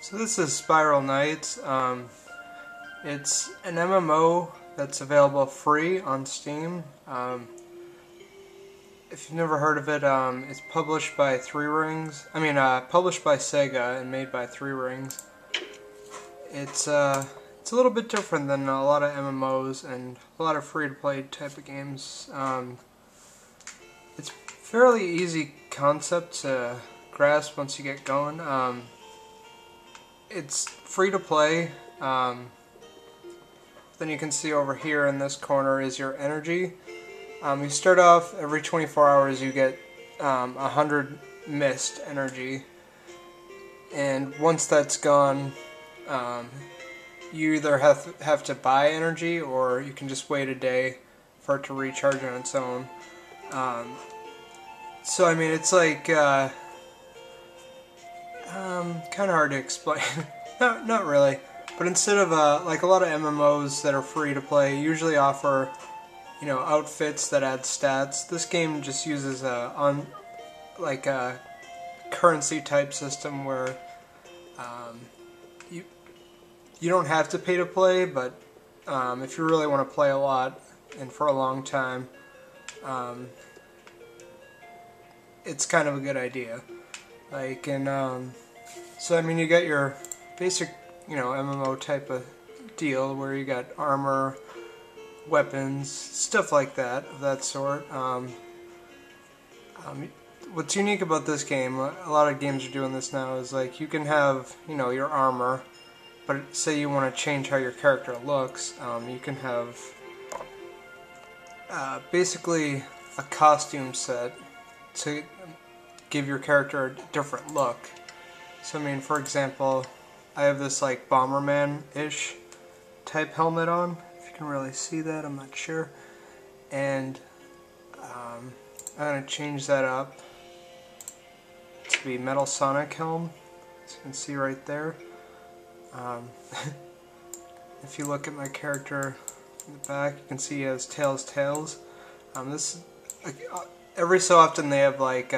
So this is Spiral Knights. It's an MMO that's available free on Steam. If you've never heard of it, it's published by published by Sega and made by 3 Rings. It's a little bit different than a lot of MMOs and a lot of free-to-play type of games. It's fairly easy concept to grasp once you get going. It's free to play. Then you can see over here in this corner is your energy. You start off every 24 hours you get 100 mist energy, and once that's gone, you either have to buy energy or you can just wait a day for it to recharge on its own. So I mean, it's like kind of hard to explain. Not really. But instead of like a lot of MMOs that are free to play usually offer, outfits that add stats. This game just uses a currency type system where you don't have to pay to play, but if you really want to play a lot and for a long time, it's kind of a good idea. So I mean, you got your basic, MMO type of deal where you got armor, weapons, stuff like that, of that sort. What's unique about this game, a lot of games are doing this now, is like you can have, your armor, but say you want to change how your character looks, you can have basically a costume set to give your character a different look. So I mean, for example, I have this like Bomberman-ish type helmet on. If you can really see that, I'm not sure. And I'm going to change that up to be Metal Sonic helm, as you can see right there. If you look at my character in the back, you can see he has tails. Every so often they have like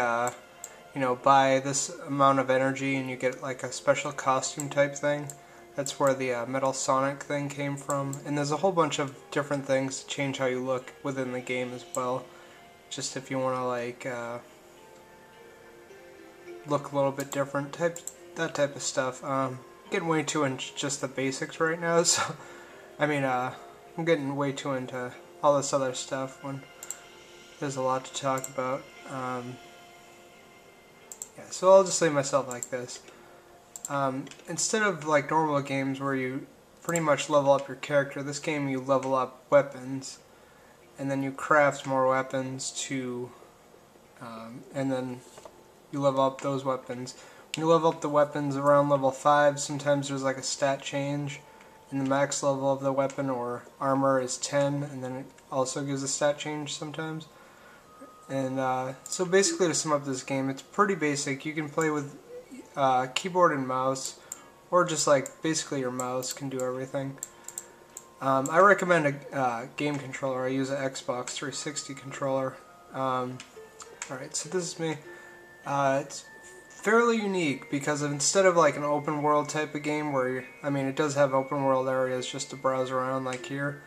buy this amount of energy and you get like a special costume type thing. That's where the Metal Sonic thing came from. And there's a whole bunch of different things to change how you look within the game as well. Just if you want to like look a little bit different, that type of stuff. I'm getting way too into just the basics right now, so I mean I'm getting way too into all this other stuff when there's a lot to talk about. Yeah, so I'll just say myself like this. Instead of like normal games where you pretty much level up your character, this game you level up weapons, and then you craft more weapons and then you level up those weapons. When you level up the weapons around level 5, sometimes there's like a stat change, and the max level of the weapon or armor is 10, and then it also gives a stat change sometimes. And so basically, to sum up this game, it's pretty basic. You can play with keyboard and mouse, or just like basically your mouse can do everything. I recommend a game controller. I use an Xbox 360 controller. Alright, so this is me. It's fairly unique because instead of like an open world type of game where, it does have open world areas just to browse around like here.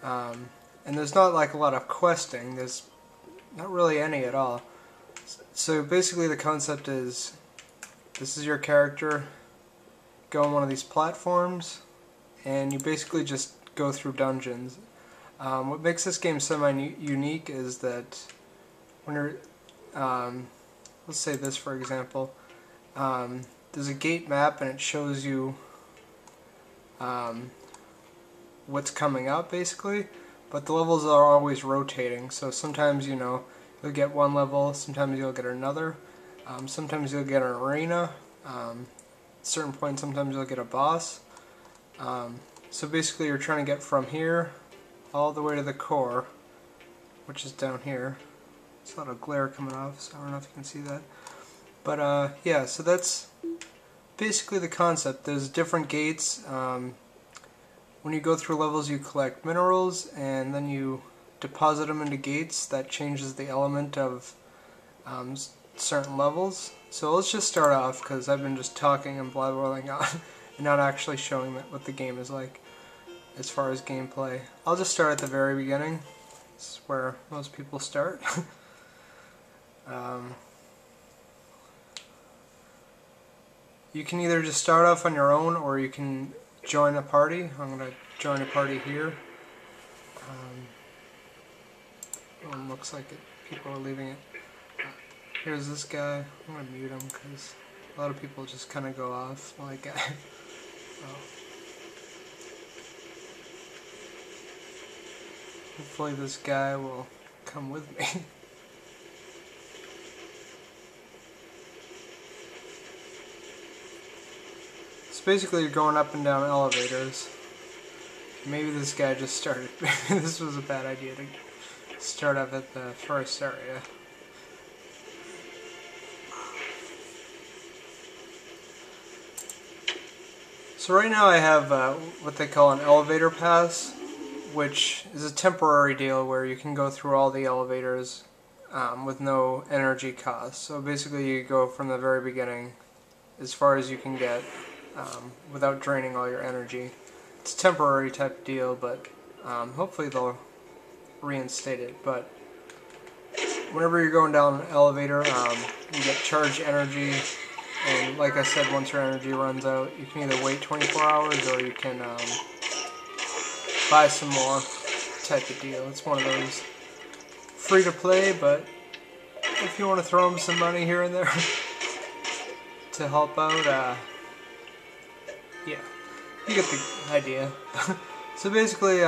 And there's not like a lot of questing. There's not really any at all. So basically the concept is, this is your character, go on one of these platforms, and you basically just go through dungeons. What makes this game semi-unique is that when you're, let's say this for example, there's a gate map and it shows you what's coming up basically. But the levels are always rotating, so sometimes, you'll get one level, sometimes you'll get another, sometimes you'll get an arena, at certain points sometimes you'll get a boss. So basically you're trying to get from here all the way to the core, which is down here. There's a lot of glare coming off, so I don't know if you can see that. But yeah, so that's basically the concept. There's different gates. When you go through levels, you collect minerals, and then you deposit them into gates. That changes the element of certain levels. So let's just start off, because I've been just talking and blabbering on and not actually showing what the game is like as far as gameplay. I'll just start at the very beginning. This is where most people start. You can either just start off on your own, or you can join a party. I'm going to join a party here. Looks like people are leaving it. Here's this guy. I'm going to mute him because a lot of people just kind of go off like that. Hopefully this guy will come with me. So basically you're going up and down elevators. Maybe this guy just started. Maybe this was a bad idea to start off at the first area. So right now I have what they call an elevator pass, which is a temporary deal where you can go through all the elevators with no energy cost. So basically you go from the very beginning as far as you can get without draining all your energy. It's a temporary type deal, but hopefully they'll reinstate it. But whenever you're going down an elevator, you get charged energy, and like I said, once your energy runs out, you can either wait 24 hours or you can buy some more type of deal. It's one of those free to play, but if you want to throw them some money here and there to help out, yeah, you get the idea. So basically,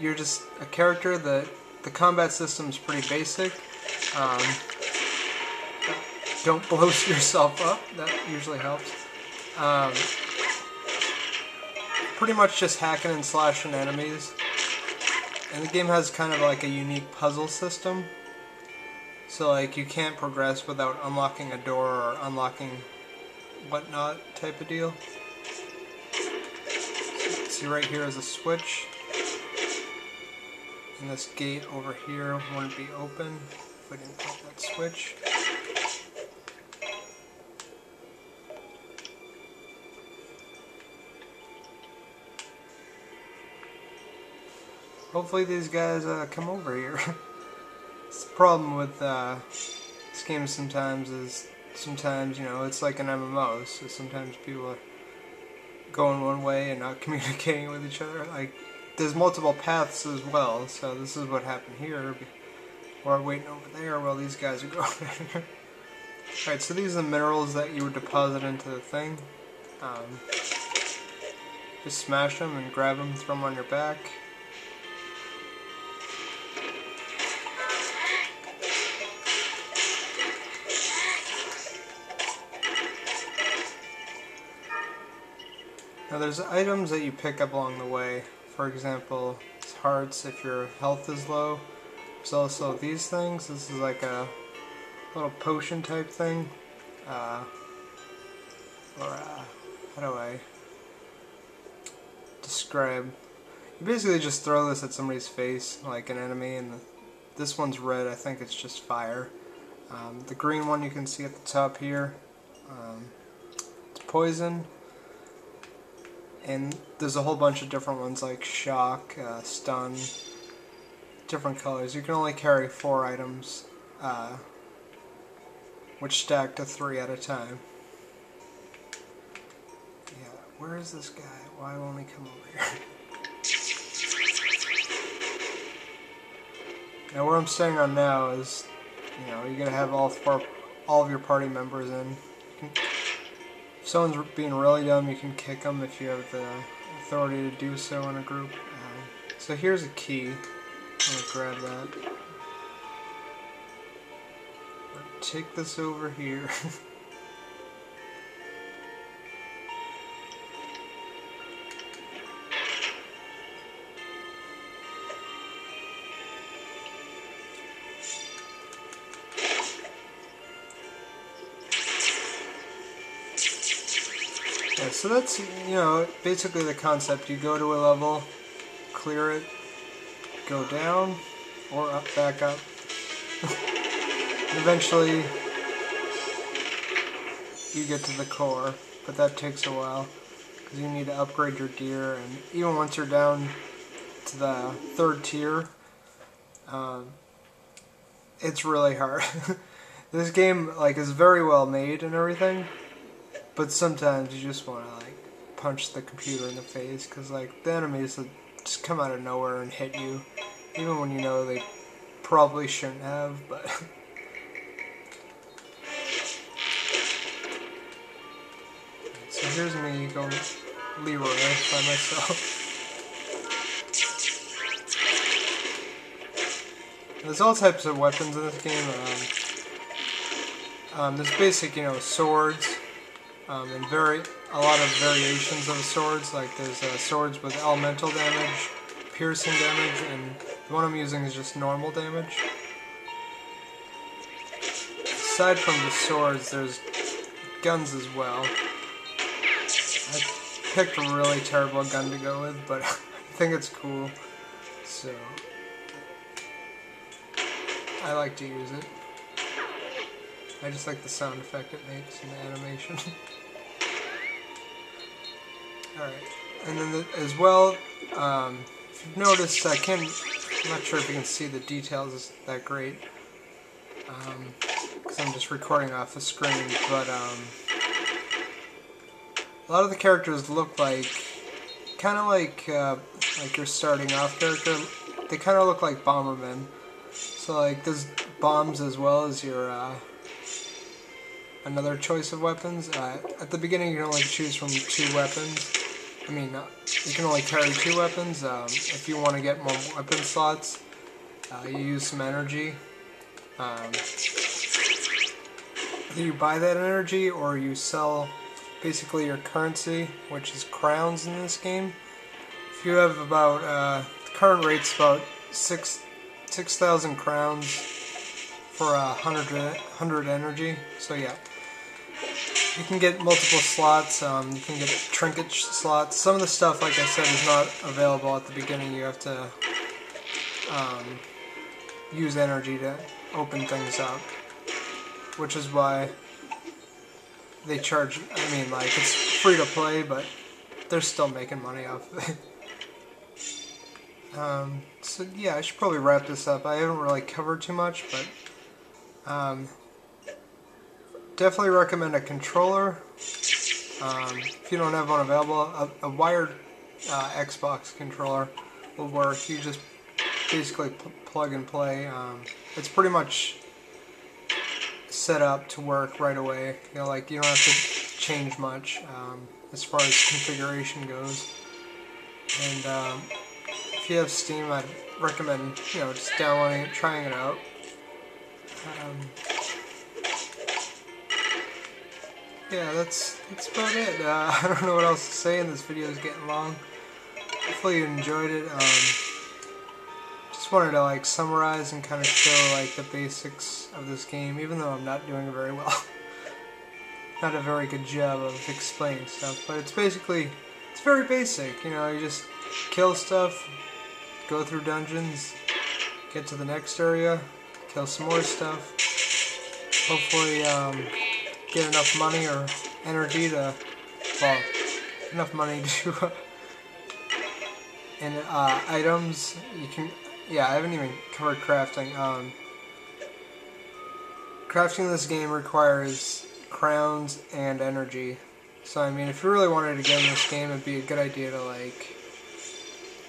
you're just a character. The combat system's pretty basic. Don't blow yourself up. That usually helps. Pretty much just hacking and slashing enemies. And the game has kind of like a unique puzzle system. So like you can't progress without unlocking a door or unlocking whatnot type of deal. See, right here is a switch. And this gate over here wouldn't be open if we didn't put that switch. Hopefully these guys come over here. The problem with this game sometimes is, you know, it's like an MMO, so sometimes people are going one way and not communicating with each other. Like, there's multiple paths as well, so this is what happened here. We're waiting over there while these guys are going there. Alright, so these are the minerals that you would deposit into the thing. Just smash them and grab them, throw them on your back. Now there's items that you pick up along the way. For example, hearts if your health is low. There's also these things. This is like a little potion type thing. How do I describe? You basically just throw this at somebody's face, like an enemy, and this one's red. I think it's just fire. The green one you can see at the top here. It's poison. And there's a whole bunch of different ones like shock, stun, different colors. You can only carry 4 items, which stack to 3 at a time. Yeah, where is this guy? Why won't he come over here? Now where I'm staying on now is, you know, you're gonna have all of your party members in. If someone's being really dumb, you can kick them if you have the authority to do so in a group. So here's a key. I'm going to grab that. Take this over here. Yeah, so that's, you know, basically the concept. You go to a level, clear it, go down, or up, back up. Eventually, you get to the core, but that takes a while because you need to upgrade your gear, and even once you're down to the 3rd tier, it's really hard. This game is very well made and everything, but sometimes you just want to punch the computer in the face because the enemies just come out of nowhere and hit you, even when you know they probably shouldn't have. But so here's me going Leroy by myself. There's all types of weapons in this game. There's basic, swords, and a lot of variations of swords. There's swords with elemental damage, piercing damage, and the one I'm using is just normal damage. Aside from the swords, there's guns as well. I picked a really terrible gun to go with, but I think it's cool, so I like to use it. I just like the sound effect it makes and the animation. Alright, and then as well, if you've noticed, I'm not sure if you can see the details that great, because I'm just recording off the screen, but a lot of the characters look kind of like your starting off character. They kind of look like bombermen. So there's bombs as well as your another choice of weapons. At the beginning you can only choose from 2 weapons. I mean, you can only carry 2 weapons. If you want to get more weapon slots, you use some energy. Either you buy that energy or you sell basically your currency, which is crowns in this game. If you have about, the current rate's about 6,000 crowns for 100 energy, so yeah. You can get multiple slots, you can get trinket slots. Some of the stuff, like I said, is not available at the beginning. You have to use energy to open things up, which is why they charge, it's free to play, but they're still making money off of it. So yeah, I should probably wrap this up. I haven't really covered too much, but definitely recommend a controller. If you don't have one available, a wired Xbox controller will work. You just basically plug and play. It's pretty much set up to work right away. You don't have to change much as far as configuration goes. And if you have Steam, I'd recommend just downloading it, trying it out. Yeah, that's about it. I don't know what else to say, and this video is getting long. Hopefully you enjoyed it. Just wanted to summarize and kind of show the basics of this game, even though I'm not doing it very well. Not a very good job of explaining stuff, but it's very basic. You just kill stuff, go through dungeons, get to the next area, kill some more stuff. Hopefully get enough money or energy to, enough money to, and items. You can, I haven't even covered crafting. Crafting in this game requires crowns and energy. So if you really wanted to get in this game, it'd be a good idea to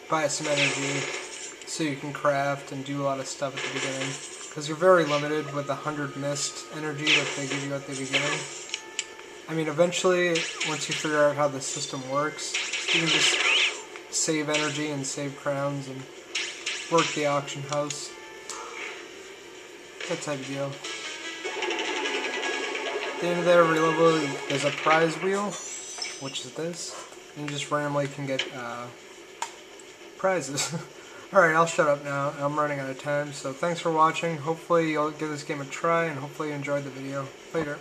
buy some energy so you can craft and do a lot of stuff at the beginning. Because you're very limited with the 100 mist energy that they give you at the beginning. Eventually, once you figure out how the system works, you can just save energy and save crowns and work the auction house. That type of deal. At the end of every level, there's a prize wheel, which is this. And you just randomly can get prizes. Alright, I'll shut up now. I'm running out of time, so thanks for watching. Hopefully you'll give this game a try, and hopefully you enjoyed the video. Later.